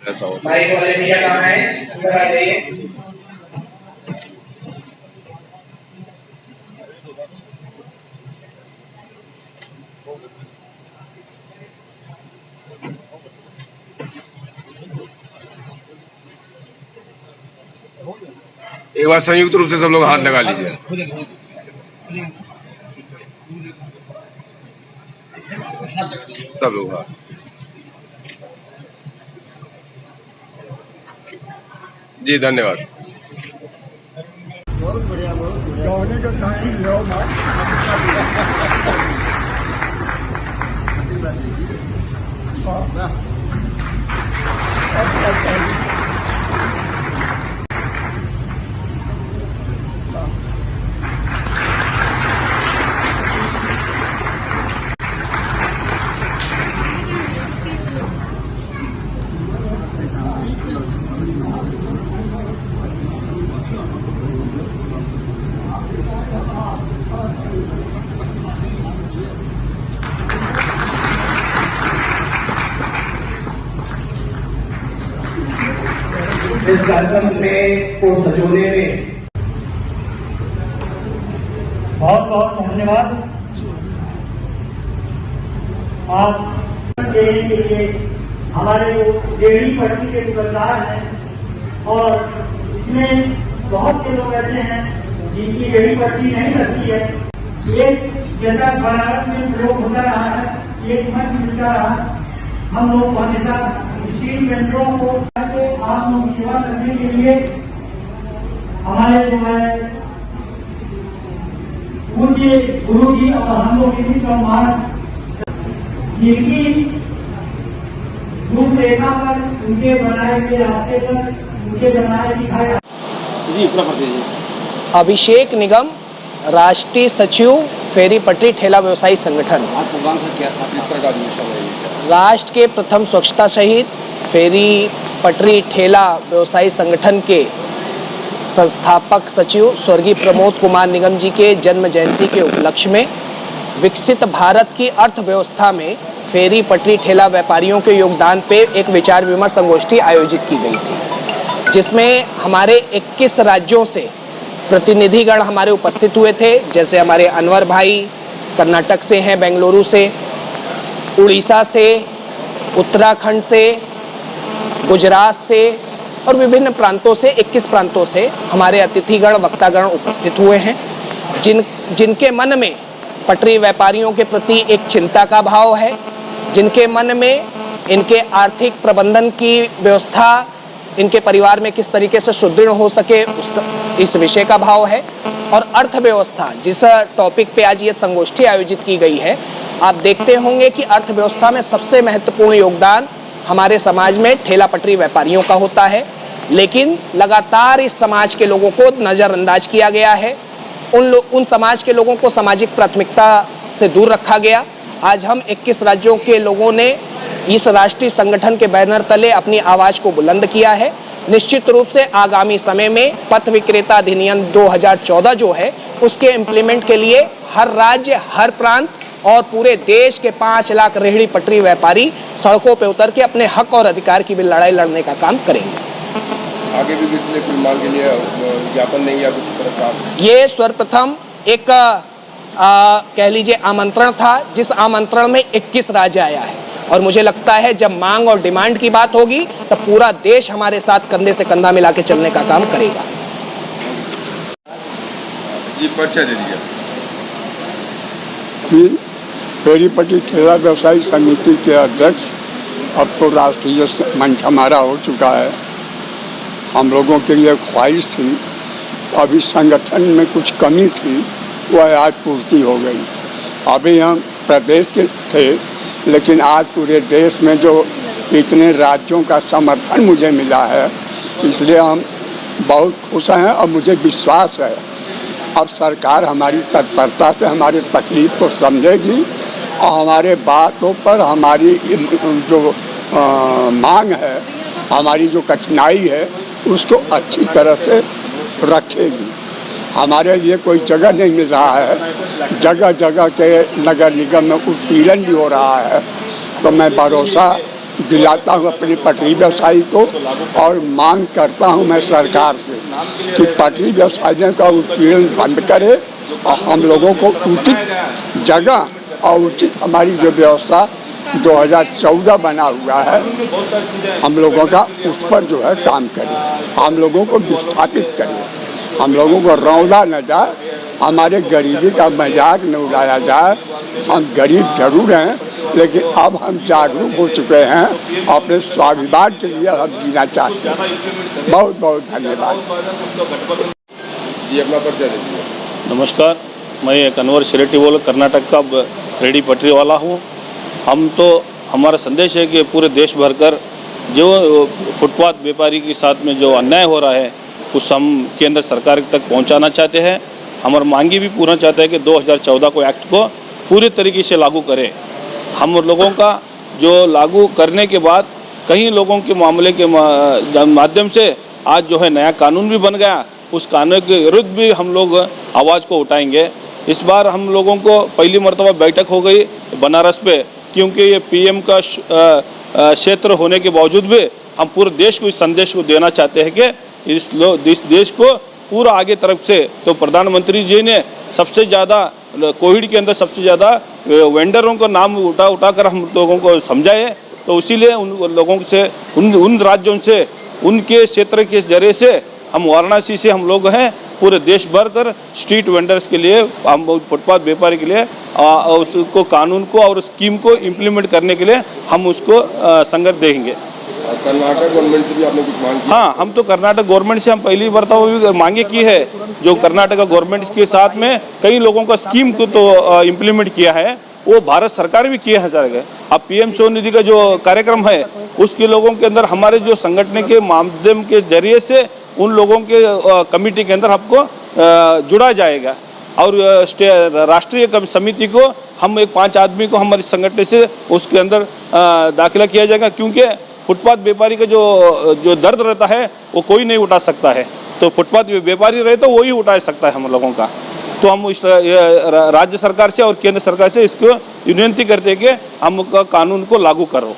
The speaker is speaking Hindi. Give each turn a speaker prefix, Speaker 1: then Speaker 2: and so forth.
Speaker 1: ऐसा होता
Speaker 2: माइक वाले भैया कहाँ हैं? उधर आ जाइए।
Speaker 1: एक बार संयुक्त रूप से सब लोग हाथ लगा लीजिए। सब लोग हाथ। जी धन्यवाद।
Speaker 3: बहुत बढ़िया, बहुत बढ़िया।
Speaker 2: इस कार्यक्रम में को सजोने में
Speaker 4: बहुत बहुत धन्यवाद। आप देने के लिए हमारे जो डेयरी पट्टी के दुकानदार हैं और इसमें बहुत से लोग ऐसे हैं जिनकी डेयरी पट्टी नहीं लगती है। एक जैसा बनारस में प्रयोग होता रहा है, एक मंच मिलता रहा, हम लोग हमेशा स्टील वेंडरों को आप लोग सेवा करने के लिए हमारे जो है पूज्य गुरु जी और हम लोग इनकी जिनकी रूपरेखा पर, उनके बनाए हुए रास्ते पर, उनके बनाए सिखाए।
Speaker 5: जी अभिषेक निगम, राष्ट्रीय सचिव, फेरी पटरी ठेला व्यवसायी संगठन।
Speaker 1: आज प्रोग्राम से क्या था, किस तरह का विषय है?
Speaker 5: राष्ट्र के प्रथम स्वच्छता शहीद फेरी पटरी ठेला व्यवसायी संगठन के संस्थापक सचिव स्वर्गीय प्रमोद कुमार निगम जी के जन्म जयंती के उपलक्ष्य में विकसित भारत की अर्थव्यवस्था में फेरी पटरी ठेला व्यापारियों के योगदान पे एक विचार विमर्श संगोष्ठी आयोजित की गई थी, जिसमें हमारे 21 राज्यों से प्रतिनिधिगण हमारे उपस्थित हुए थे। जैसे हमारे अनवर भाई कर्नाटक से हैं, बेंगलुरु से, उड़ीसा से, उत्तराखंड से, गुजरात से और विभिन्न प्रांतों से 21 प्रांतों से हमारे अतिथिगण वक्तागण उपस्थित हुए हैं, जिनके मन में पटरी व्यापारियों के प्रति एक चिंता का भाव है, जिनके मन में इनके आर्थिक प्रबंधन की व्यवस्था इनके परिवार में किस तरीके से सुदृढ़ हो सके इस विषय का भाव है। और अर्थव्यवस्था, जिस टॉपिक पे आज ये संगोष्ठी आयोजित की गई है, आप देखते होंगे कि अर्थव्यवस्था में सबसे महत्वपूर्ण योगदान हमारे समाज में ठेला पटरी व्यापारियों का होता है, लेकिन लगातार इस समाज के लोगों को नज़रअंदाज किया गया है। उन समाज के लोगों को सामाजिक प्राथमिकता से दूर रखा गया। आज हम 21 राज्यों के लोगों ने इस राष्ट्रीय संगठन के बैनर तले अपनी आवाज़ को बुलंद किया है। निश्चित रूप से आगामी समय में पथ विक्रेता अधिनियम 2014 जो है, उसके इम्प्लीमेंट के लिए हर राज्य, हर प्रांत और पूरे देश के 5 लाख रेहड़ी पटरी व्यापारी सड़कों पर उतर के अपने हक और अधिकार की भी लड़ाई लड़ने का काम करेंगे।
Speaker 1: आगे भी किसी ने कोई मांग के लिए ज्ञापन नहीं या कुछ तरह का? ये
Speaker 5: सर्वप्रथम एक कह लीजिए आमंत्रण था, जिस आमंत्रण में 21 राज्य आया है, और मुझे लगता है जब मांग और डिमांड की बात होगी तब पूरा देश हमारे साथ कंधे से कंधा मिला के चलने का काम करेगा।
Speaker 1: जी परिचय दे दीजिए।
Speaker 3: फेरी पटरी ठेला व्यवसायी समिति के अध्यक्ष, अब तो राष्ट्रीय मंच हमारा हो चुका है। हम लोगों के लिए ख्वाहिश थी, अभी संगठन में कुछ कमी थी, वह आज पूर्ति हो गई। अभी हम प्रदेश के थे, लेकिन आज पूरे देश में जो इतने राज्यों का समर्थन मुझे मिला है, इसलिए हम बहुत खुश हैं और मुझे विश्वास है अब सरकार हमारी तत्परता से हमारे तकलीफ को समझेगी और हमारे बातों पर हमारी जो मांग है, हमारी जो कठिनाई है, उसको अच्छी तरह से रखेगी। हमारे लिए कोई जगह नहीं मिल रहा है। जगह जगह के नगर निगम में उत्पीड़न भी हो रहा है। तो मैं भरोसा दिलाता हूँ अपनी पटरी व्यवसायी को और मांग करता हूँ मैं सरकार से कि पटरी व्यवसायियों का उत्पीड़न बंद करे और हम लोगों को उचित जगह और उचित हमारी जो व्यवस्था 2014 बना हुआ है हम लोगों का, उस पर जो है काम करें, हम लोगों को विस्थापित करें, हम लोगों को रौंदा न जाए, हमारे गरीबी का मजाक न उड़ाया जाए। हम गरीब जरूर हैं लेकिन अब हम जागरूक हो चुके हैं, अपने स्वाभिमान के लिए हम जीना चाहते हैं। बहुत बहुत धन्यवाद।
Speaker 1: जी अपना परिचय दीजिए।
Speaker 6: नमस्कार, मैं एक अनवर शेट्टी बोल कर्नाटक का रेडी पटरी वाला हूँ। हम तो हमारा संदेश है कि पूरे देश भर कर जो फुटपाथ व्यापारी के साथ में जो अन्याय हो रहा है उस हम केंद्र सरकार तक पहुंचाना चाहते हैं। हमारी मांगी भी पूरा चाहते हैं कि 2014 को एक्ट को पूरे तरीके से लागू करें। हम लोगों का जो लागू करने के बाद कई लोगों के मामले के माध्यम से आज जो है नया कानून भी बन गया, उस कानून के विरुद्ध भी हम लोग आवाज़ को उठाएंगे। इस बार हम लोगों को पहली मरतबा बैठक हो गई बनारस पे, क्योंकि ये पीएम का क्षेत्र होने के बावजूद भी हम पूरे देश को इस संदेश को देना चाहते हैं कि इस देश को पूरा आगे तरफ से, तो प्रधानमंत्री जी ने सबसे ज़्यादा कोविड के अंदर सबसे ज़्यादा वेंडरों का नाम उठाकर हम लोगों को समझाए। तो इसीलिए उन लोगों से उन राज्यों से उनके क्षेत्र के जरिए से हम वाराणसी से हम लोग हैं पूरे देश भर कर स्ट्रीट वेंडर्स के लिए, हम फुटपाथ व्यापारी के लिए उसको कानून को और स्कीम को इम्प्लीमेंट करने के लिए हम उसको संघर्ष देंगे।
Speaker 1: कर्नाटक गवर्नमेंट से भी आपने कुछ मांग की?
Speaker 6: हाँ, हम तो कर्नाटक गवर्नमेंट से हम पहली बार तो भी मांगे की है। जो कर्नाटक गवर्नमेंट के साथ में कई लोगों का स्कीम को तो इम्प्लीमेंट किया है, वो भारत सरकार भी किया है सर। अब पीएम स्वनिधि का जो कार्यक्रम है उसके लोगों के अंदर हमारे जो संगठन के माध्यम के जरिए से उन लोगों के कमेटी के अंदर आपको जुड़ा जाएगा और राष्ट्रीय समिति को हम एक 5 आदमी को हमारे संगठन से उसके अंदर दाखिला किया जाएगा, क्योंकि फुटपाथ व्यापारी का जो दर्द रहता है वो कोई नहीं उठा सकता है। तो फुटपाथ व्यापारी रहे तो वही उठा सकता है हम लोगों का। तो हम इस राज्य सरकार से और केंद्र सरकार से इसको विनती करते हैं कि हम कानून को लागू करो।